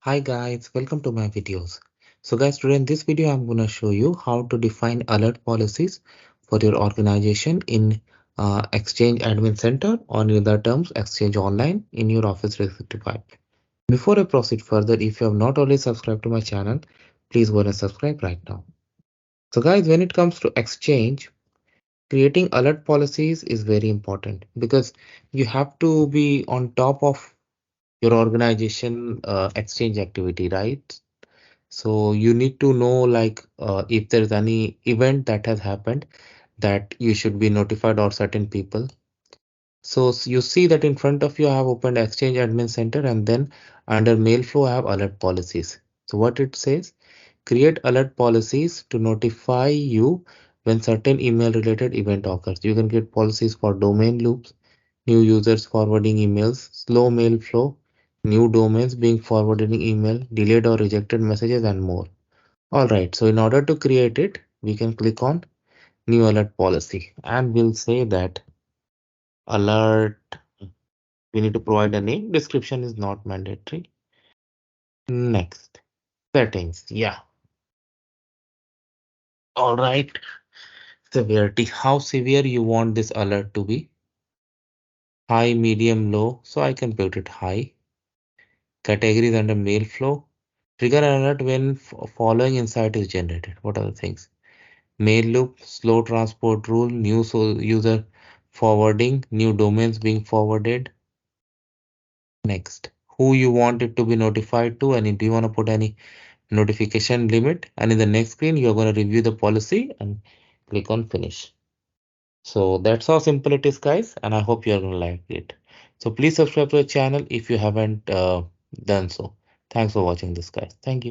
Hi guys, welcome to my videos. So guys, today in this video, I'm going to show you how to define alert policies for your organization in Exchange Admin Center, or in other terms, Exchange Online in your Office 365. Before I proceed further, if you have not already subscribed to my channel, please go and subscribe right now. So guys, when it comes to Exchange, creating alert policies is very important because you have to be on top of your organization Exchange activity, right? So you need to know if there's any event that has happened that you should be notified or certain people. So you see that in front of you, I have opened Exchange Admin Center, and then under mail flow, I have alert policies. So what it says, create alert policies to notify you when certain email related event occurs. You can create policies for domain loops, new users forwarding emails, slow mail flow, new domains being forwarded email, delayed or rejected messages, and more. All right, so in order to create it, we can click on new alert policy, and we'll say that alert, we need to provide a name. Description is not mandatory. Next, settings. Yeah. All right. Severity. How severe you want this alert to be? High, medium, low. So I can put it high. Categories under mail flow. Trigger alert when following insight is generated. What are the things? Mail loop, slow transport rule, new user forwarding, new domains being forwarded. Next, who you want it to be notified to, and do you want to put any notification limit? And in the next screen, you're going to review the policy and click on finish. So that's how simple it is, guys, and I hope you're going to like it. So please subscribe to the channel if you haven't done so. Thanks for watching this, guys. Thank you.